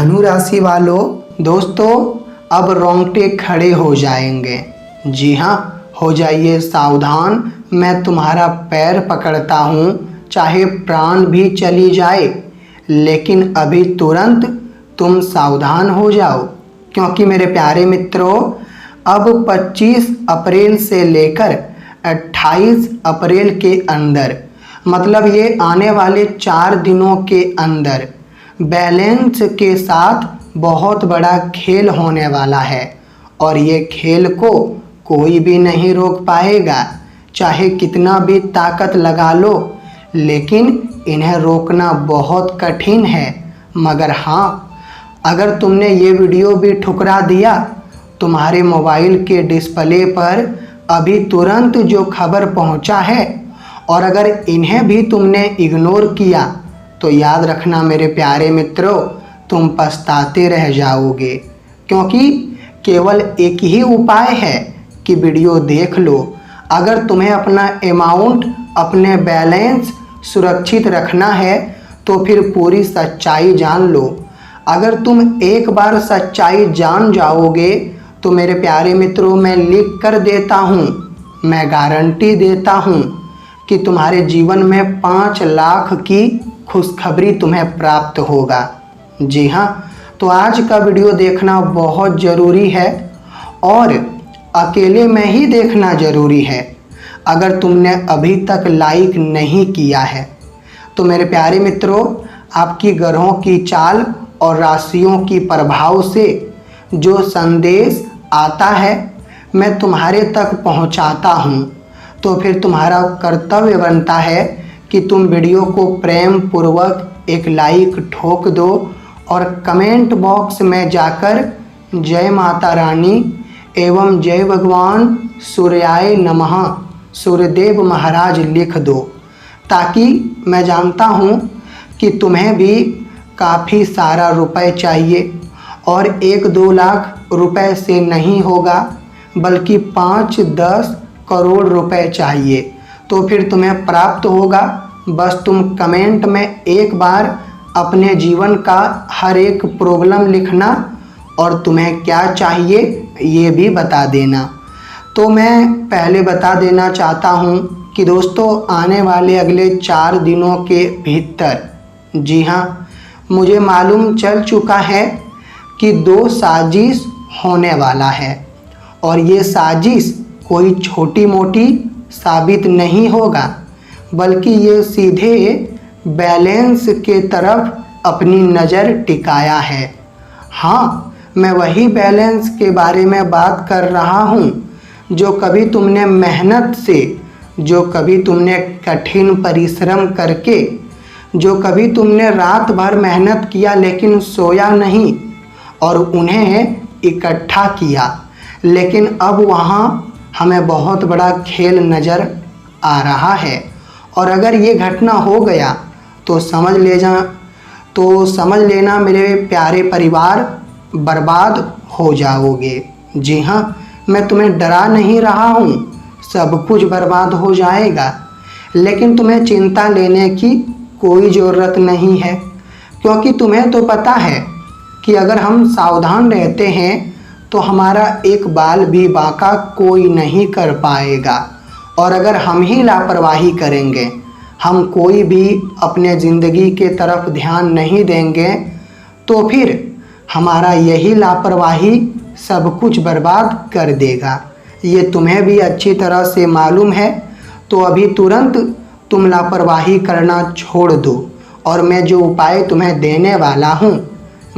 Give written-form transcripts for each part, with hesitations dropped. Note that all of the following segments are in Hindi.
धनु राशि वालों, दोस्तों अब रोंगटे खड़े हो जाएंगे। जी हाँ, हो जाइए सावधान। मैं तुम्हारा पैर पकड़ता हूँ, चाहे प्राण भी चली जाए, लेकिन अभी तुरंत तुम सावधान हो जाओ। क्योंकि मेरे प्यारे मित्रों, अब 25 अप्रैल से लेकर 28 अप्रैल के अंदर, मतलब ये आने वाले 4 दिनों के अंदर बैलेंस के साथ बहुत बड़ा खेल होने वाला है। और ये खेल को कोई भी नहीं रोक पाएगा, चाहे कितना भी ताकत लगा लो, लेकिन इन्हें रोकना बहुत कठिन है। मगर हाँ, अगर तुमने ये वीडियो भी ठुकरा दिया, तुम्हारे मोबाइल के डिस्प्ले पर अभी तुरंत जो खबर पहुंचा है, और अगर इन्हें भी तुमने इग्नोर किया, तो याद रखना मेरे प्यारे मित्रों, तुम पछताते रह जाओगे। क्योंकि केवल एक ही उपाय है कि वीडियो देख लो। अगर तुम्हें अपना अमाउंट, अपने बैलेंस सुरक्षित रखना है, तो फिर पूरी सच्चाई जान लो। अगर तुम एक बार सच्चाई जान जाओगे, तो मेरे प्यारे मित्रों, मैं लिख कर देता हूँ, मैं गारंटी देता हूँ कि तुम्हारे जीवन में 5 लाख की खुशखबरी तुम्हें प्राप्त होगा। जी हाँ, तो आज का वीडियो देखना बहुत ज़रूरी है, और अकेले में ही देखना ज़रूरी है। अगर तुमने अभी तक लाइक नहीं किया है, तो मेरे प्यारे मित्रों, आपकी ग्रहों की चाल और राशियों की प्रभाव से जो संदेश आता है, मैं तुम्हारे तक पहुंचाता हूं। तो फिर तुम्हारा कर्तव्य बनता है कि तुम वीडियो को प्रेम पूर्वक एक लाइक ठोक दो, और कमेंट बॉक्स में जाकर जय माता रानी एवं जय भगवान सूर्याय नमः, सूर्यदेव महाराज लिख दो। ताकि मैं जानता हूँ कि तुम्हें भी काफ़ी सारा रुपए चाहिए, और 1-2 लाख रुपए से नहीं होगा, बल्कि 5-10 करोड़ रुपए चाहिए। तो फिर तुम्हें प्राप्त होगा। बस तुम कमेंट में एक बार अपने जीवन का हर एक प्रॉब्लम लिखना, और तुम्हें क्या चाहिए ये भी बता देना। तो मैं पहले बता देना चाहता हूँ कि दोस्तों, आने वाले अगले 4 दिनों के भीतर, जी हाँ, मुझे मालूम चल चुका है कि 2 साजिश होने वाला है। और ये साजिश कोई छोटी मोटी साबित नहीं होगा, बल्कि ये सीधे बैलेंस के तरफ अपनी नज़र टिकाया है। हाँ, मैं वही बैलेंस के बारे में बात कर रहा हूँ जो कभी तुमने मेहनत से, जो कभी तुमने कठिन परिश्रम करके, जो कभी तुमने रात भर मेहनत किया लेकिन सोया नहीं, और उन्हें इकट्ठा किया। लेकिन अब वहाँ हमें बहुत बड़ा खेल नज़र आ रहा है। और अगर ये घटना हो गया, तो समझ लेना मेरे प्यारे परिवार, बर्बाद हो जाओगे। जी हाँ, मैं तुम्हें डरा नहीं रहा हूँ, सब कुछ बर्बाद हो जाएगा। लेकिन तुम्हें चिंता लेने की कोई ज़रूरत नहीं है, क्योंकि तुम्हें तो पता है कि अगर हम सावधान रहते हैं, तो हमारा एक बाल भी बांका कोई नहीं कर पाएगा। और अगर हम ही लापरवाही करेंगे, हम कोई भी अपने ज़िंदगी के तरफ ध्यान नहीं देंगे, तो फिर हमारा यही लापरवाही सब कुछ बर्बाद कर देगा। ये तुम्हें भी अच्छी तरह से मालूम है। तो अभी तुरंत तुम लापरवाही करना छोड़ दो, और मैं जो उपाय तुम्हें देने वाला हूँ,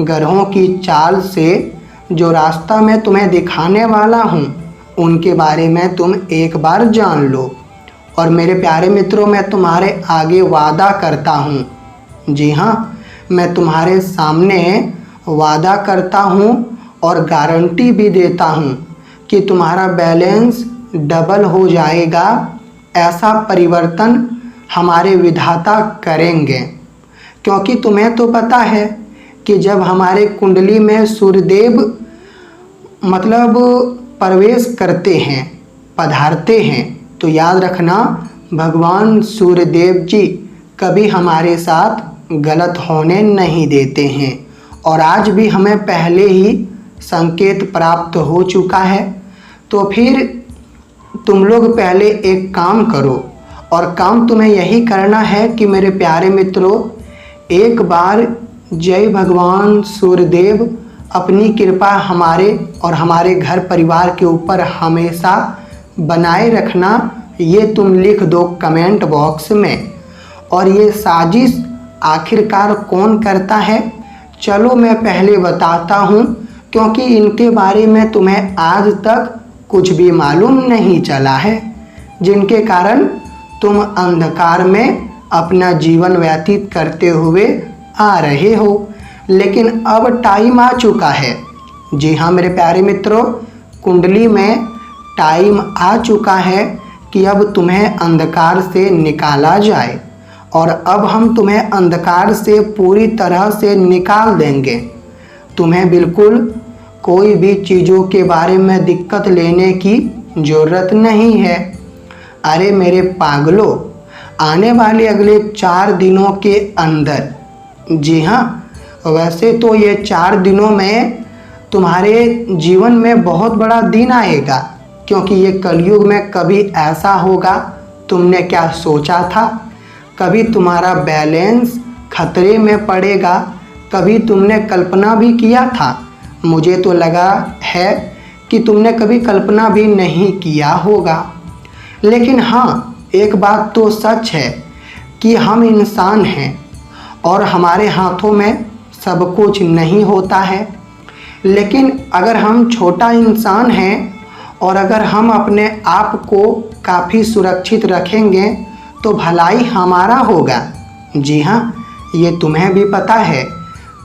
ग्रहों की चाल से जो रास्ता मैं तुम्हें दिखाने वाला हूँ, उनके बारे में तुम एक बार जान लो। और मेरे प्यारे मित्रों, मैं तुम्हारे आगे वादा करता हूँ, जी हाँ, मैं तुम्हारे सामने वादा करता हूँ और गारंटी भी देता हूँ कि तुम्हारा बैलेंस डबल हो जाएगा। ऐसा परिवर्तन हमारे विधाता करेंगे। क्योंकि तुम्हें तो पता है कि जब हमारे कुंडली में सूर्यदेव मतलब प्रवेश करते हैं, पधारते हैं, तो याद रखना भगवान सूर्यदेव जी कभी हमारे साथ गलत होने नहीं देते हैं। और आज भी हमें पहले ही संकेत प्राप्त हो चुका है। तो फिर तुम लोग पहले एक काम करो, और काम तुम्हें यही करना है कि मेरे प्यारे मित्रों, एक बार जय भगवान सूर्यदेव अपनी कृपा हमारे और हमारे घर परिवार के ऊपर हमेशा बनाए रखना, ये तुम लिख दो कमेंट बॉक्स में। और ये साजिश आखिरकार कौन करता है, चलो मैं पहले बताता हूँ, क्योंकि इनके बारे में तुम्हें आज तक कुछ भी मालूम नहीं चला है, जिनके कारण तुम अंधकार में अपना जीवन व्यतीत करते हुए आ रहे हो। लेकिन अब टाइम आ चुका है, जी हाँ मेरे प्यारे मित्रों, कुंडली में टाइम आ चुका है कि अब तुम्हें अंधकार से निकाला जाए, और अब हम तुम्हें अंधकार से पूरी तरह से निकाल देंगे। तुम्हें बिल्कुल कोई भी चीज़ों के बारे में दिक्कत लेने की ज़रूरत नहीं है। अरे मेरे पागलों, आने वाले अगले 4 दिनों के अंदर, जी हाँ, वैसे तो ये 4 दिनों में तुम्हारे जीवन में बहुत बड़ा दिन आएगा, क्योंकि ये कलयुग में कभी ऐसा होगा तुमने क्या सोचा था? कभी तुम्हारा बैलेंस खतरे में पड़ेगा, कभी तुमने कल्पना भी किया था? मुझे तो लगा है कि तुमने कभी कल्पना भी नहीं किया होगा। लेकिन हाँ, एक बात तो सच है कि हम इंसान हैं और हमारे हाथों में सब कुछ नहीं होता है। लेकिन अगर हम छोटा इंसान हैं और अगर हम अपने आप को काफ़ी सुरक्षित रखेंगे तो भलाई हमारा होगा। जी हाँ, ये तुम्हें भी पता है,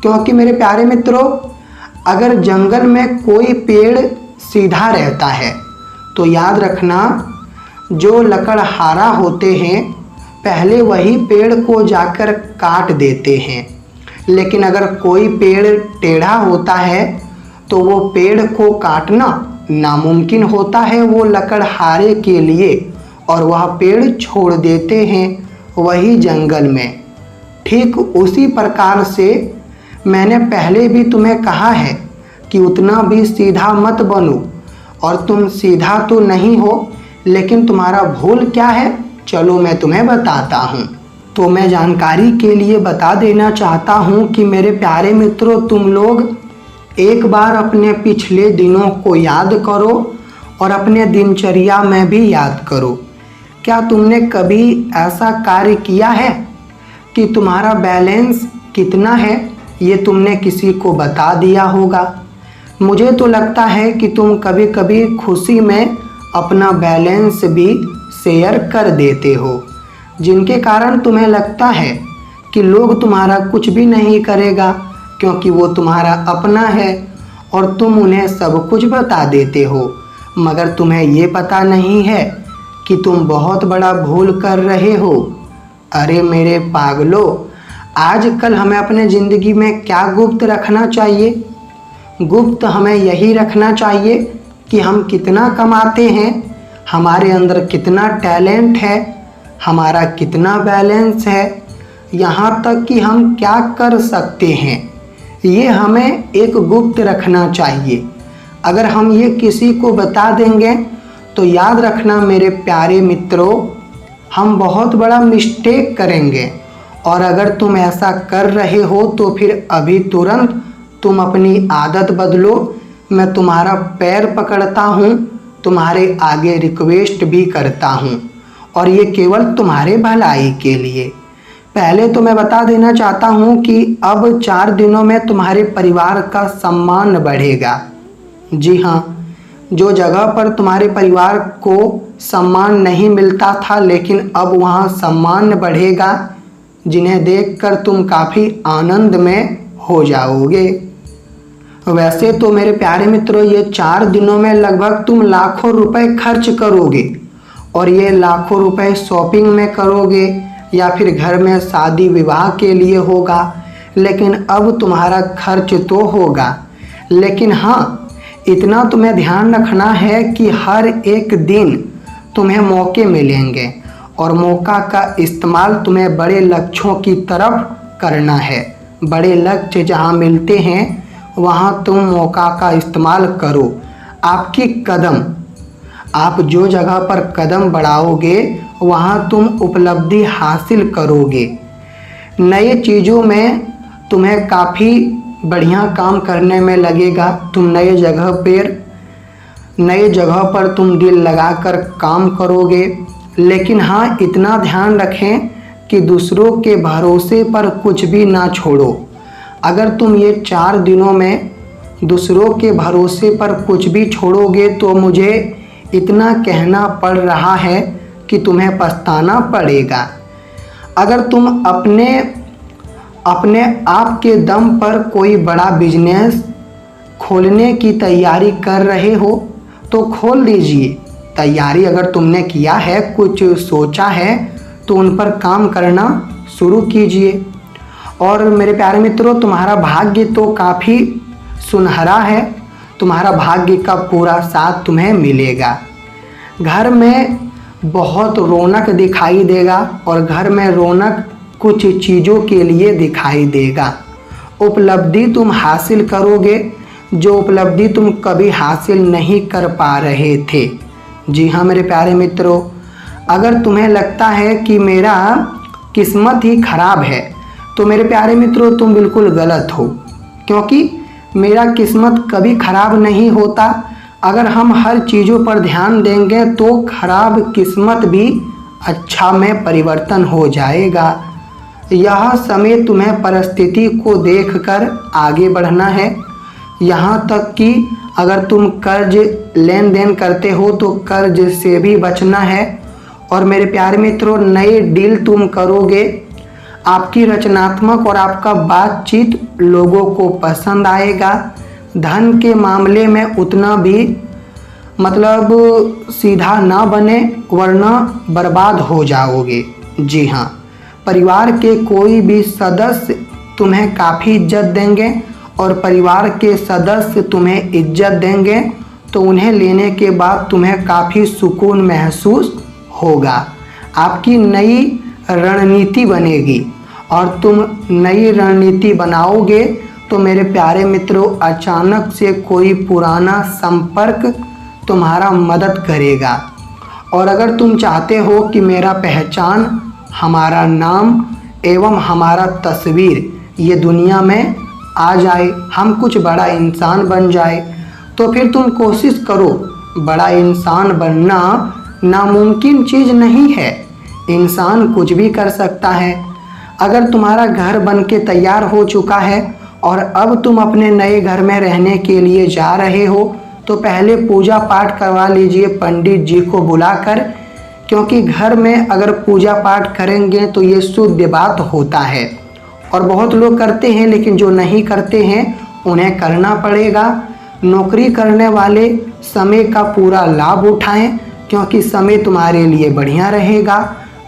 क्योंकि मेरे प्यारे मित्रों, अगर जंगल में कोई पेड़ सीधा रहता है तो याद रखना, जो लकड़हारा होते हैं पहले वही पेड़ को जाकर काट देते हैं। लेकिन अगर कोई पेड़ टेढ़ा होता है तो वो पेड़ को काटना नामुमकिन होता है वो लकड़हारे के लिए, और वह पेड़ छोड़ देते हैं वही जंगल में। ठीक उसी प्रकार से मैंने पहले भी तुम्हें कहा है कि उतना भी सीधा मत बनो, और तुम सीधा तो नहीं हो, लेकिन तुम्हारा भूल क्या है, चलो मैं तुम्हें बताता हूँ। तो मैं जानकारी के लिए बता देना चाहता हूँ कि मेरे प्यारे मित्रों, तुम लोग एक बार अपने पिछले दिनों को याद करो और अपने दिनचर्या में भी याद करो। क्या तुमने कभी ऐसा कार्य किया है कि तुम्हारा बैलेंस कितना है ये तुमने किसी को बता दिया होगा? मुझे तो लगता है कि तुम कभी कभी खुशी में अपना बैलेंस भी शेयर कर देते हो, जिनके कारण तुम्हें लगता है कि लोग तुम्हारा कुछ भी नहीं करेगा, क्योंकि वो तुम्हारा अपना है और तुम उन्हें सब कुछ बता देते हो। मगर तुम्हें ये पता नहीं है कि तुम बहुत बड़ा भूल कर रहे हो। अरे मेरे पागलों, आजकल हमें अपने ज़िंदगी में क्या गुप्त रखना चाहिए? गुप्त हमें यही रखना चाहिए कि हम कितना कमाते हैं, हमारे अंदर कितना टैलेंट है, हमारा कितना बैलेंस है, यहाँ तक कि हम क्या कर सकते हैं, ये हमें एक गुप्त रखना चाहिए। अगर हम ये किसी को बता देंगे तो याद रखना मेरे प्यारे मित्रों, हम बहुत बड़ा मिस्टेक करेंगे। और अगर तुम ऐसा कर रहे हो तो फिर अभी तुरंत तुम अपनी आदत बदलो। मैं तुम्हारा पैर पकड़ता हूँ, तुम्हारे आगे रिक्वेस्ट भी करता हूँ, और ये केवल तुम्हारे भलाई के लिए। पहले तो मैं बता देना चाहता हूँ कि अब 4 दिनों में तुम्हारे परिवार का सम्मान बढ़ेगा। जी हाँ, जो जगह पर तुम्हारे परिवार को सम्मान नहीं मिलता था, लेकिन अब वहाँ सम्मान बढ़ेगा, जिन्हें देखकर तुम काफ़ी आनंद में हो जाओगे। वैसे तो मेरे प्यारे मित्रों, ये 4 दिनों में लगभग तुम लाखों रुपए खर्च करोगे, और ये लाखों रुपए शॉपिंग में करोगे या फिर घर में शादी विवाह के लिए होगा। लेकिन अब तुम्हारा खर्च तो होगा, लेकिन हाँ, इतना तुम्हें ध्यान रखना है कि हर एक दिन तुम्हें मौके मिलेंगे, और मौका का इस्तेमाल तुम्हें बड़े लक्ष्यों की तरफ करना है। बड़े लक्ष्य जहाँ मिलते हैं वहाँ तुम मौका का इस्तेमाल करो। आपकी कदम, आप जो जगह पर कदम बढ़ाओगे वहाँ तुम उपलब्धि हासिल करोगे। नए चीज़ों में तुम्हें काफ़ी बढ़िया काम करने में लगेगा। तुम नए जगह पर तुम दिल लगाकर काम करोगे। लेकिन हाँ, इतना ध्यान रखें कि दूसरों के भरोसे पर कुछ भी ना छोड़ो। अगर तुम ये 4 दिनों में दूसरों के भरोसे पर कुछ भी छोड़ोगे तो मुझे इतना कहना पड़ रहा है कि तुम्हें पछताना पड़ेगा। अगर तुम अपने आप के दम पर कोई बड़ा बिजनेस खोलने की तैयारी कर रहे हो तो खोल दीजिए। तैयारी अगर तुमने किया है, कुछ सोचा है, तो उन पर काम करना शुरू कीजिए। और मेरे प्यारे मित्रों, तुम्हारा भाग्य तो काफ़ी सुनहरा है। तुम्हारा भाग्य का पूरा साथ तुम्हें मिलेगा। घर में बहुत रौनक दिखाई देगा और घर में रौनक कुछ चीज़ों के लिए दिखाई देगा। उपलब्धि तुम हासिल करोगे, जो उपलब्धि तुम कभी हासिल नहीं कर पा रहे थे। जी हाँ मेरे प्यारे मित्रों, अगर तुम्हें लगता है कि मेरा किस्मत ही खराब है तो मेरे प्यारे मित्रों तुम बिल्कुल गलत हो, क्योंकि मेरा किस्मत कभी खराब नहीं होता। अगर हम हर चीज़ों पर ध्यान देंगे तो खराब किस्मत भी अच्छा में परिवर्तन हो जाएगा। यह समय तुम्हें परिस्थिति को देखकर आगे बढ़ना है। यहाँ तक कि अगर तुम कर्ज लेन देन करते हो तो कर्ज से भी बचना है। और मेरे प्यारे मित्रों, नए डील तुम करोगे। आपकी रचनात्मक और आपका बातचीत लोगों को पसंद आएगा। धन के मामले में उतना भी सीधा ना बने, वरना बर्बाद हो जाओगे। जी हाँ, परिवार के कोई भी सदस्य तुम्हें काफ़ी इज्जत देंगे और परिवार के सदस्य तुम्हें इज्जत देंगे तो उन्हें लेने के बाद तुम्हें काफ़ी सुकून महसूस होगा। आपकी नई रणनीति बनेगी और तुम नई रणनीति बनाओगे तो मेरे प्यारे मित्रों, अचानक से कोई पुराना संपर्क तुम्हारा मदद करेगा। और अगर तुम चाहते हो कि मेरा पहचान, हमारा नाम एवं हमारा तस्वीर ये दुनिया में आ जाए, हम कुछ बड़ा इंसान बन जाए, तो फिर तुम कोशिश करो। बड़ा इंसान बनना नामुमकिन चीज़ नहीं है, इंसान कुछ भी कर सकता है। अगर तुम्हारा घर बन के तैयार हो चुका है और अब तुम अपने नए घर में रहने के लिए जा रहे हो तो पहले पूजा पाठ करवा लीजिए पंडित जी को बुलाकर, क्योंकि घर में अगर पूजा पाठ करेंगे तो ये शुद्ध बात होता है। और बहुत लोग करते हैं, लेकिन जो नहीं करते हैं उन्हें करना पड़ेगा। नौकरी करने वाले समय का पूरा लाभ उठाएं, क्योंकि समय तुम्हारे लिए बढ़िया रहेगा।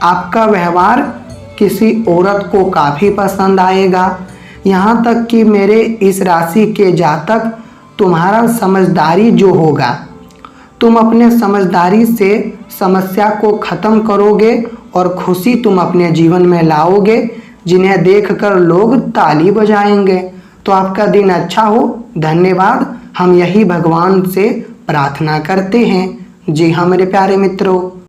आपका व्यवहार किसी औरत को काफ़ी पसंद आएगा। यहाँ तक कि मेरे इस राशि के जातक, तुम्हारा समझदारी जो होगा, तुम अपने समझदारी से समस्या को ख़त्म करोगे और खुशी तुम अपने जीवन में लाओगे, जिन्हें देखकर लोग ताली बजाएंगे। तो आपका दिन अच्छा हो। धन्यवाद। हम यही भगवान से प्रार्थना करते हैं। जी हाँ मेरे प्यारे मित्रों।